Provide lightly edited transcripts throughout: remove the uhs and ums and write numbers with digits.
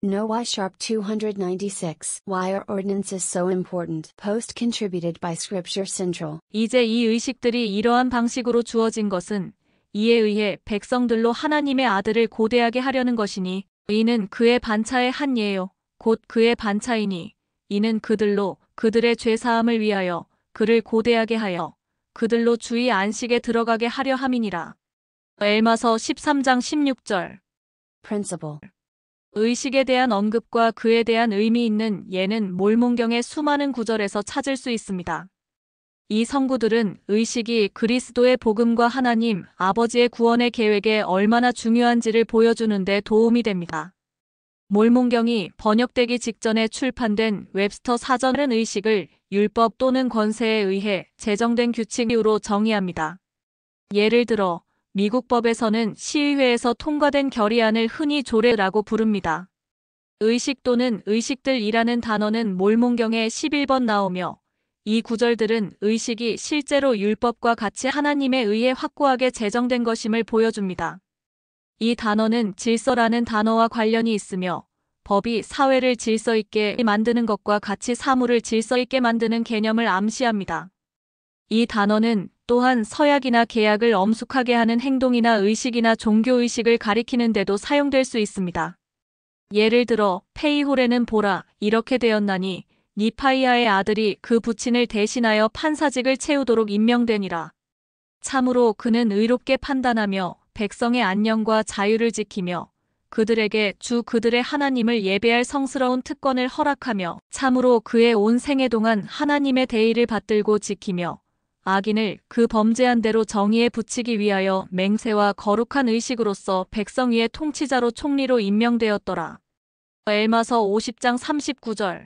Know why sharp 296. Why are ordinances so important? Post contributed by Scripture Central. 이제 이 의식들이 이러한 방식으로 주어진 것은 이에 의해 백성들로 하나님의 아들을 고대하게 하려는 것이니 이는 그의 반차의 한 예요. 곧 그의 반차이니 이는 그들로 그들의 죄사함을 위하여 그를 고대하게 하여 그들로 주의 안식에 들어가게 하려 함이니라. 엘마서 13장 16절. Principle. 의식에 대한 언급과 그에 대한 의미 있는 예는 몰몬경의 수많은 구절에서 찾을 수 있습니다. 이 성구들은 의식이 그리스도의 복음과 하나님 아버지의 구원의 계획에 얼마나 중요한지를 보여주는 데 도움이 됩니다. 몰몬경이 번역되기 직전에 출판된 웹스터 사전은 의식을 율법 또는 권세에 의해 제정된 규칙으로 정의합니다. 예를 들어 미국 법에서는 시의회에서 통과된 결의안을 흔히 조례라고 부릅니다. 의식 또는 의식들이라는 단어는 몰몬경에 11번 나오며 이 구절들은 의식이 실제로 율법과 같이 하나님에 의해 확고하게 제정된 것임을 보여줍니다. 이 단어는 질서라는 단어와 관련이 있으며 법이 사회를 질서 있게 만드는 것과 같이 사물을 질서 있게 만드는 개념을 암시합니다. 이 단어는 또한 서약이나 계약을 엄숙하게 하는 행동이나 의식이나 종교의식을 가리키는 데도 사용될 수 있습니다. 예를 들어 페이호레는 보라 이렇게 되었나니 니파이아의 아들이 그 부친을 대신하여 판사직을 채우도록 임명되니라. 참으로 그는 의롭게 판단하며 백성의 안녕과 자유를 지키며 그들에게 주 그들의 하나님을 예배할 성스러운 특권을 허락하며 참으로 그의 온 생애 동안 하나님의 대의를 받들고 지키며 악인을 그 범죄한 대로 정의에 붙이기 위하여 맹세와 거룩한 의식으로서 백성 위의 통치자로 총리로 임명되었더라. 엘마서 50장 39절.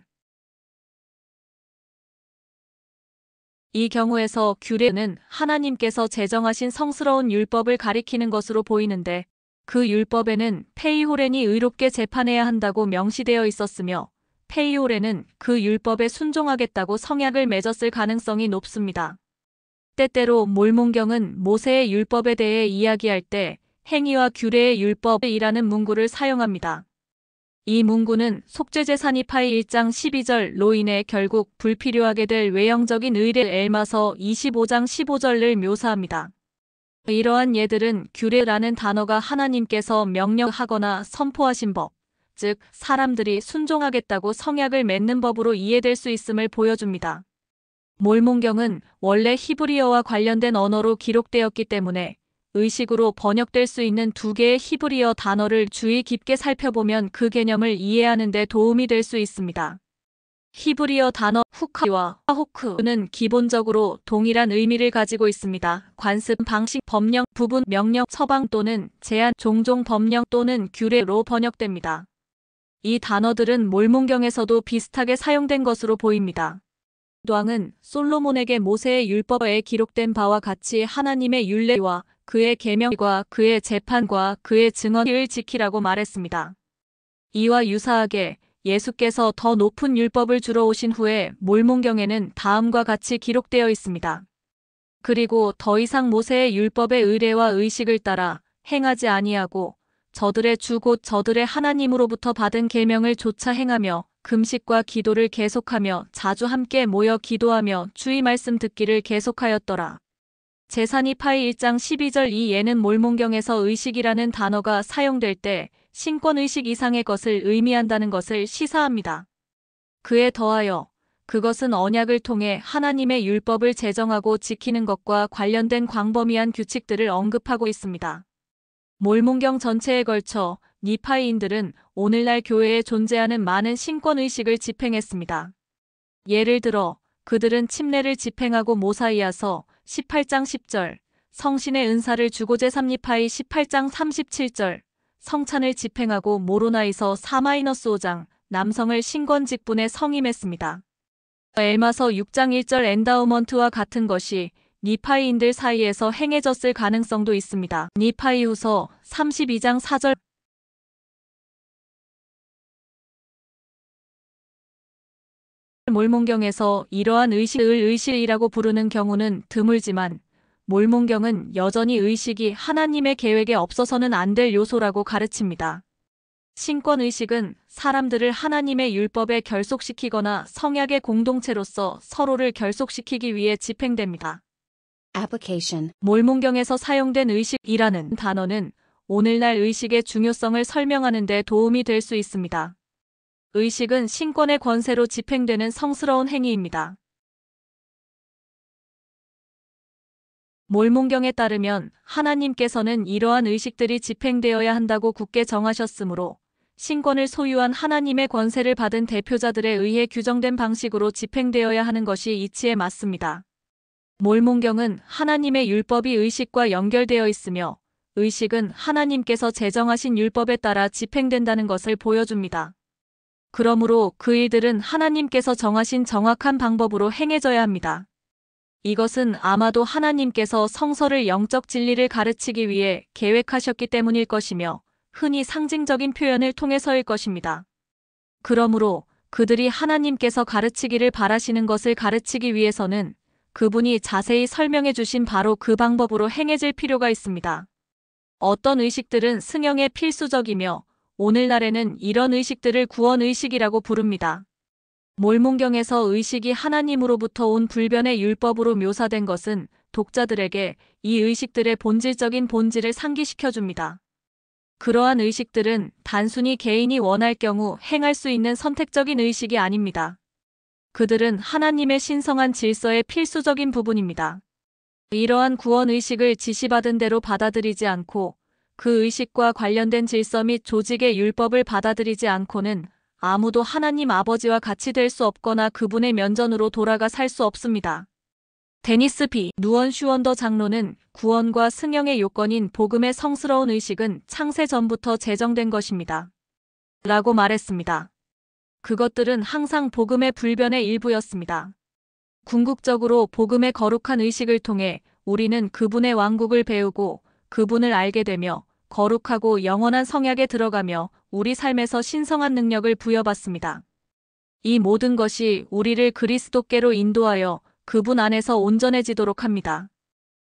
이 경우에서 규례는 하나님께서 제정하신 성스러운 율법을 가리키는 것으로 보이는데 그 율법에는 페이호렌이 의롭게 재판해야 한다고 명시되어 있었으며 페이호렌은 그 율법에 순종하겠다고 성약을 맺었을 가능성이 높습니다. 때때로 몰몬경은 모세의 율법에 대해 이야기할 때 행위와 규례의 율법이라는 문구를 사용합니다. 이 문구는 속죄제사 니파이 1장 12절로 인해 결국 불필요하게 될 외형적인 의례 엘마서 25장 15절을 묘사합니다. 이러한 예들은 규례라는 단어가 하나님께서 명령하거나 선포하신 법, 즉 사람들이 순종하겠다고 성약을 맺는 법으로 이해될 수 있음을 보여줍니다. 몰몬경은 원래 히브리어와 관련된 언어로 기록되었기 때문에 의식으로 번역될 수 있는 두 개의 히브리어 단어를 주의 깊게 살펴보면 그 개념을 이해하는 데 도움이 될 수 있습니다. 히브리어 단어 후카와 호크는 기본적으로 동일한 의미를 가지고 있습니다. 관습, 방식, 법령, 부분, 명령, 처방 또는 제한, 종종 법령 또는 규례로 번역됩니다. 이 단어들은 몰몬경에서도 비슷하게 사용된 것으로 보입니다. 왕은 솔로몬에게 모세의 율법에 기록된 바와 같이 하나님의 율례와 그의 계명과 그의 재판과 그의 증언을 지키라고 말했습니다. 이와 유사하게 예수께서 더 높은 율법을 주러 오신 후에 몰몬경에는 다음과 같이 기록되어 있습니다. 그리고 더 이상 모세의 율법의 의례와 의식을 따라 행하지 아니하고 저들의 주 곧 저들의 하나님으로부터 받은 계명을 조차 행하며 금식과 기도를 계속하며 자주 함께 모여 기도하며 주의 말씀 듣기를 계속하였더라. 제사니파이 1장 12절 이 예는 몰몬경에서 의식이라는 단어가 사용될 때 신권의식 이상의 것을 의미한다는 것을 시사합니다. 그에 더하여 그것은 언약을 통해 하나님의 율법을 제정하고 지키는 것과 관련된 광범위한 규칙들을 언급하고 있습니다. 몰몬경 전체에 걸쳐 니파이인들은 오늘날 교회에 존재하는 많은 신권의식을 집행했습니다. 예를 들어 그들은 침례를 집행하고 모사이아서 18장 10절, 성신의 은사를 주고제 3니파이 18장 37절, 성찬을 집행하고 모로나이서 4-5장, 남성을 신권 직분에 성임했습니다. 엘마서 6장 1절 엔다우먼트와 같은 것이 니파이인들 사이에서 행해졌을 가능성도 있습니다. 니파이후서 32장 4절 몰몬경에서 이러한 의식을 의식이라고 부르는 경우는 드물지만 몰몬경은 여전히 의식이 하나님의 계획에 없어서는 안 될 요소라고 가르칩니다. 신권의식은 사람들을 하나님의 율법에 결속시키거나 성약의 공동체로서 서로를 결속시키기 위해 집행됩니다. Application. 몰몬경에서 사용된 의식이라는 단어는 오늘날 의식의 중요성을 설명하는 데 도움이 될 수 있습니다. 의식은 신권의 권세로 집행되는 성스러운 행위입니다. 몰몬경에 따르면 하나님께서는 이러한 의식들이 집행되어야 한다고 굳게 정하셨으므로 신권을 소유한 하나님의 권세를 받은 대표자들에 의해 규정된 방식으로 집행되어야 하는 것이 이치에 맞습니다. 몰몬경은 하나님의 율법이 의식과 연결되어 있으며 의식은 하나님께서 제정하신 율법에 따라 집행된다는 것을 보여줍니다. 그러므로 그 일들은 하나님께서 정하신 정확한 방법으로 행해져야 합니다. 이것은 아마도 하나님께서 성서를 영적 진리를 가르치기 위해 계획하셨기 때문일 것이며 흔히 상징적인 표현을 통해서일 것입니다. 그러므로 그들이 하나님께서 가르치기를 바라시는 것을 가르치기 위해서는 그분이 자세히 설명해 주신 바로 그 방법으로 행해질 필요가 있습니다. 어떤 의식들은 승영에 필수적이며 오늘날에는 이런 의식들을 구원의식이라고 부릅니다. 몰몬경에서 의식이 하나님으로부터 온 불변의 율법으로 묘사된 것은 독자들에게 이 의식들의 본질적인 본질을 상기시켜줍니다. 그러한 의식들은 단순히 개인이 원할 경우 행할 수 있는 선택적인 의식이 아닙니다. 그들은 하나님의 신성한 질서의 필수적인 부분입니다. 이러한 구원의식을 지시받은 대로 받아들이지 않고 그 의식과 관련된 질서 및 조직의 율법을 받아들이지 않고는 아무도 하나님 아버지와 같이 될 수 없거나 그분의 면전으로 돌아가 살 수 없습니다. 데니스 B. 누언 슈원더 장로는 구원과 승영의 요건인 복음의 성스러운 의식은 창세 전부터 제정된 것입니다. 라고 말했습니다. 그것들은 항상 복음의 불변의 일부였습니다. 궁극적으로 복음의 거룩한 의식을 통해 우리는 그분의 왕국을 배우고 그분을 알게 되며 거룩하고 영원한 성약에 들어가며 우리 삶에서 신성한 능력을 부여받습니다. 이 모든 것이 우리를 그리스도께로 인도하여 그분 안에서 온전해지도록 합니다.